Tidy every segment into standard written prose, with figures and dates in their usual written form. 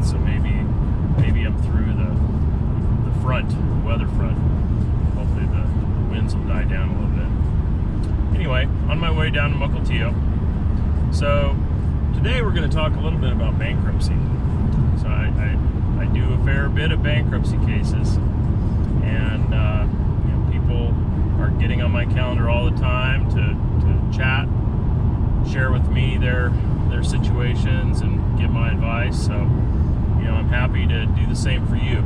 month, so maybe I'm through the weather front. Hopefully the winds will die down a little bit. Anyway, on my way down to Mukilteo. So today we're going to talk a little bit about bankruptcy. So I do a fair bit of bankruptcy cases, and people are getting on my calendar all the time to chat, share with me their situations, and give my advice. So I'm happy to do the same for you.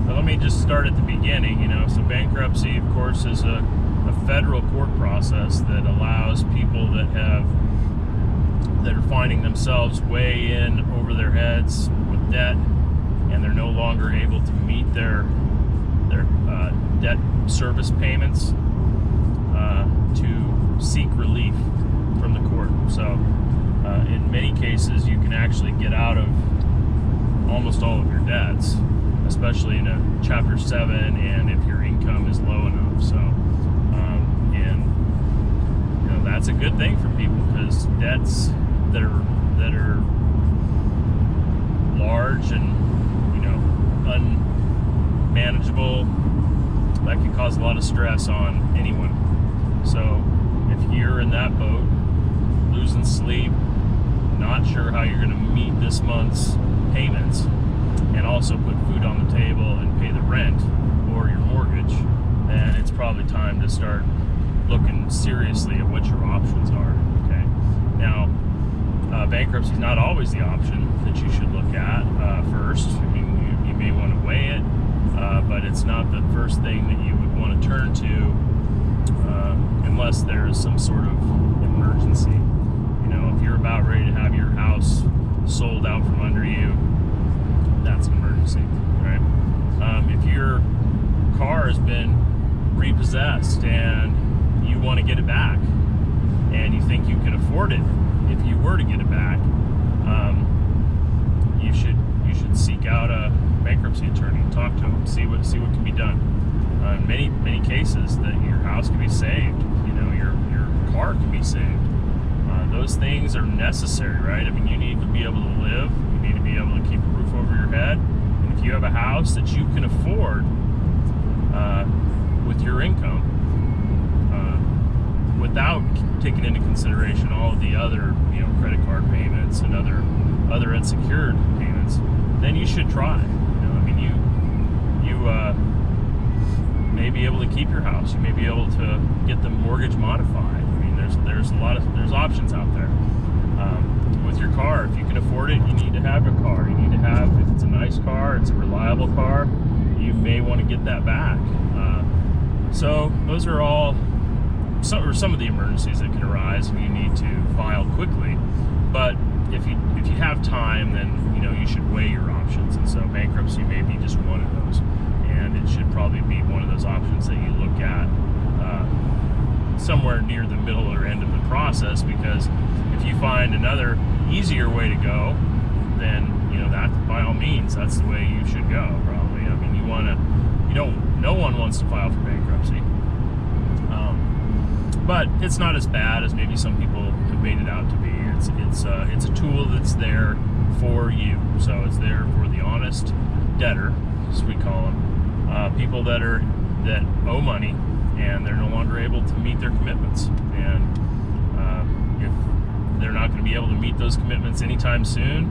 Let me just start at the beginning. So bankruptcy, of course, is a federal court process that allows people that are finding themselves way in over their heads with debt, and they're no longer able to meet their debt service payments, to seek relief from the court. So in many cases, you can actually get out of almost all of your debts, especially in a Chapter 7, and if your income is low enough. So, that's a good thing for people, because debts that are large and unmanageable, that can cause a lot of stress on anyone. So, if you're in that boat, losing sleep, not sure how you're going to meet this month's payments, and also put food on the table and pay the rent or your mortgage, then it's probably time to start looking seriously at what your options are. Okay. Now, bankruptcy is not always the option that you should look at first. I mean, you may want to weigh it, but it's not the first thing that you would want to turn to unless there's some sort of emergency. If you're about ready to have your house sold out from under you, that's an emergency, right? If your car has been repossessed and you want to get it back, and you think you can afford it if you were to get it back, you should seek out a bankruptcy attorney, talk to them, see what can be done. In many cases, that your house can be saved, your car can be saved. Those things are necessary, right? I mean, you need to be able to live. You need to be able to keep a roof over your head. And if you have a house that you can afford with your income, without taking into consideration all of the other, credit card payments and other unsecured payments, then you should try. You may be able to keep your house. You may be able to get the mortgage modified. There's options out there. With your car, if you can afford it, you need to have your car. You need to have, if it's a nice car, it's a reliable car, you may want to get that back. So those are all some of the emergencies that can arise, and you need to file quickly. But if you have time, then you should weigh your options, and so bankruptcy may be just one of those, and it should probably be one of those options that you look at somewhere near the middle or end of the process, because if you find another easier way to go, then that, by all means, that's the way you should go, probably. I mean, no one wants to file for bankruptcy, but it's not as bad as maybe some people have made it out to be. It's a tool that's there for you. So it's there for the honest debtor, as we call them, people that owe money and they're no longer able to meet their commitments. And if they're not going to be able to meet those commitments anytime soon,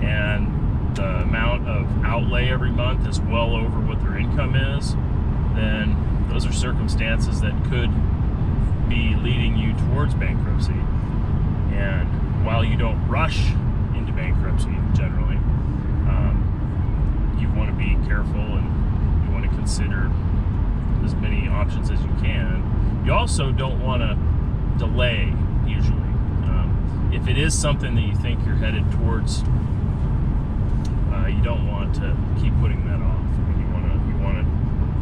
and the amount of outlay every month is well over what their income is, then those are circumstances that could be leading you towards bankruptcy. And while you don't rush into bankruptcy generally, you want to be careful and you want to consider as many options as you can. You also don't want to delay, usually. if it is something that you think you're headed towards, you don't want to keep putting that off. I mean, you want to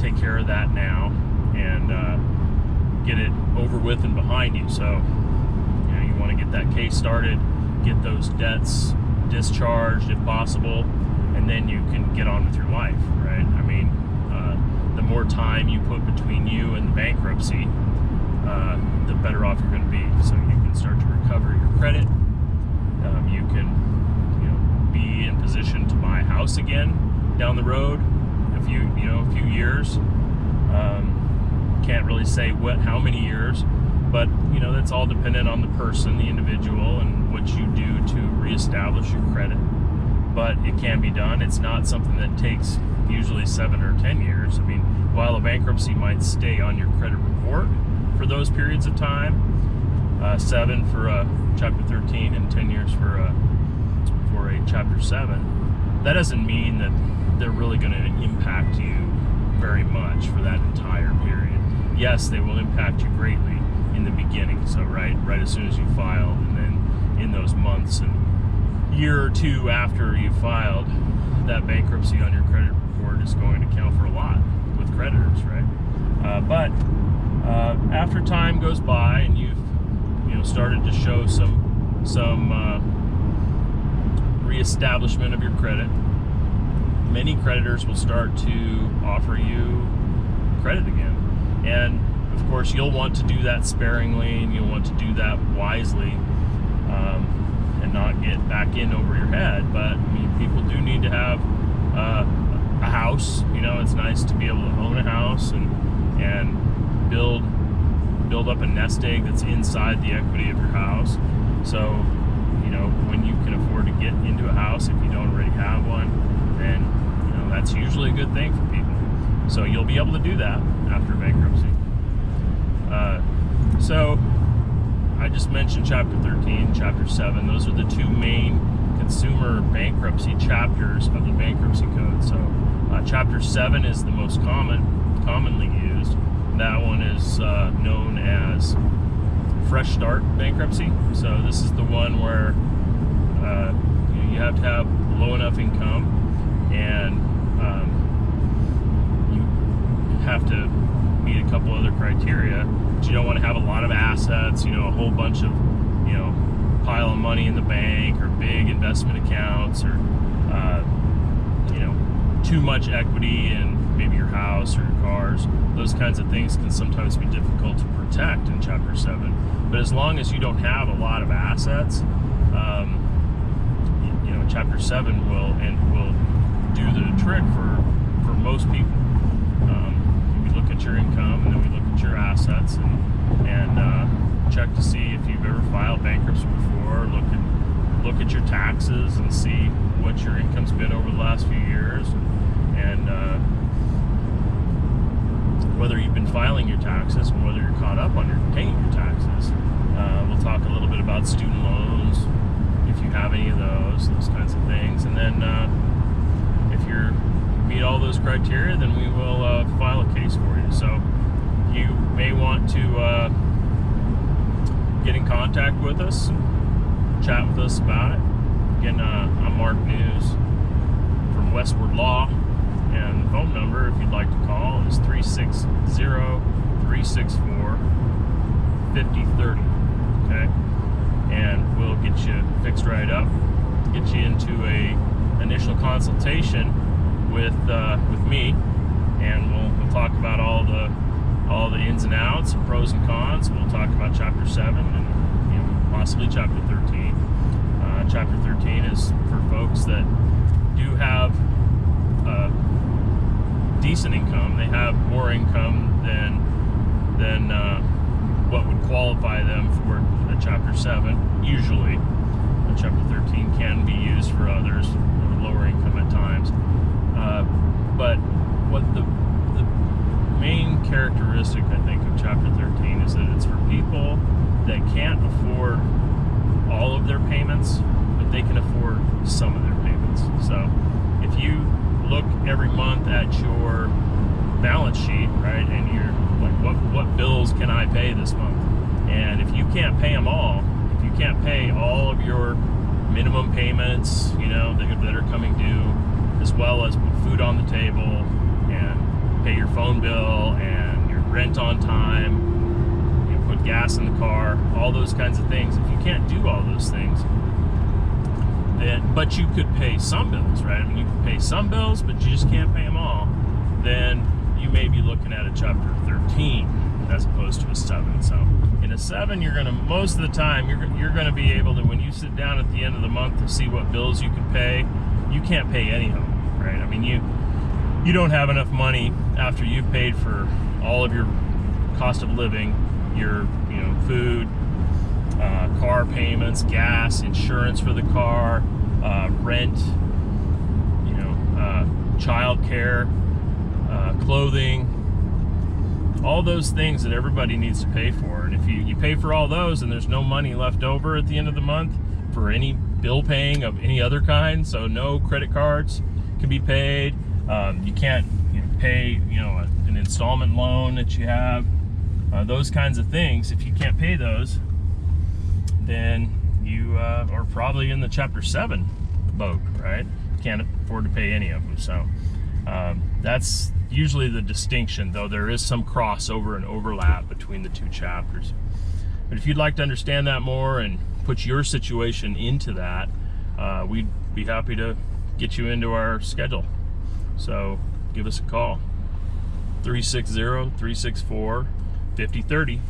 take care of that now and get it over with and behind you. So you want to get that case started, get those debts discharged if possible, and then you can get on with your life, right? I mean, the more time you put between you and the bankruptcy, the better off you're going to be. So you can start to recover your credit. You can be in position to buy a house again down the road, a few years. Can't really say how many years, but that's all dependent on the person, the individual, and what you do to reestablish your credit. But it can be done. It's not something that takes usually 7 or 10 years. I mean, while a bankruptcy might stay on your credit report for those periods of time, 7 for Chapter 13 and 10 years for a Chapter 7, that doesn't mean that they're really going to impact you very much for that entire period. Yes, they will impact you greatly in the beginning. So right as soon as you filed, and then in those months and year or two after you filed, that bankruptcy on your credit report is going to count for a lot with creditors, right? But after time goes by and you've started to show some reestablishment of your credit, many creditors will start to offer you credit again. And of course, you'll want to do that sparingly, and you'll want to do that wisely, and not get back in over your head. But I mean, people do need to have a house. It's nice to be able to own a house and build up a nest egg that's inside the equity of your house. So when you can afford to get into a house, if you don't already have one, then that's usually a good thing for people. So you'll be able to do that after bankruptcy. So I just mentioned Chapter 13, Chapter 7. Those are the two main consumer bankruptcy chapters of the Bankruptcy Code. So Chapter 7 is the most commonly used. That one is known as Fresh Start Bankruptcy. So this is the one where you have to have low enough income, and you have to meet a couple other criteria. But you don't want to have a lot of assets, a whole bunch of, pile of money in the bank, or big investment accounts, or too much equity in maybe your house or your cars. Those kinds of things can sometimes be difficult to protect in Chapter 7. But as long as you don't have a lot of assets, Chapter 7 will do the trick for most people. We look at your income, and then we look at your assets, and check to see if you've ever filed bankruptcy before. Look at your taxes and see what your income's been over the last few years, and whether you've been filing your taxes and whether you're caught up on paying your taxes. We'll talk a little bit about student loans, if you have any of those kinds of things. And then if you meet all those criteria, then we will file a case for you. So you may want to get in contact with us and chat with us about it. Again, I'm Mark Nusz from Westward Law, and the phone number, if you'd like to call, is 360-364-5030. Okay, and we'll get you fixed right up, get you into a initial consultation with me, and we'll talk about all the ins and outs and pros and cons. We'll talk about Chapter 7 and possibly Chapter 13. Chapter 13 is for folks that do have decent income. They have more income than what would qualify them for a Chapter 7. Usually, Chapter 13 can be used for others with lower income at times. But what the main characteristic, I think, of Chapter 13 is that it's for people that can't afford all of their payments, but they can afford some of their payments. So if you look every month at your balance sheet, right, and you're like, what bills can I pay this month? And if you can't pay them all, if you you can't pay all of your minimum payments, you know, that are coming due, as well as put food on the table and pay your phone bill and your rent on time, you know, put gas in the car, all those kinds of things. If you can't do all those things, then, but you could pay some bills, right? I mean, you can pay some bills, but you just can't pay them all. Then you may be looking at a chapter 13 as opposed to a 7. So in a 7, you're gonna, most of the time, you're gonna be able to, when you sit down at the end of the month to see what bills you can pay, you can't pay any of them, right? I mean, you don't have enough money after you've paid for all of your cost of living, your, you know, food, car payments, gas, insurance for the car, rent, you know, child care, clothing, all those things that everybody needs to pay for. And if you pay for all those and there's no money left over at the end of the month for any bill paying of any other kind, so no credit cards can be paid, you can't, you know, pay, you know, an installment loan that you have, those kinds of things. If you can't pay those, then you are probably in the chapter 7 boat, right? Can't afford to pay any of them. So that's usually the distinction, though there is some crossover and overlap between the two chapters. But if you'd like to understand that more and put your situation into that, we'd be happy to get you into our schedule. So give us a call, 360-364-5030.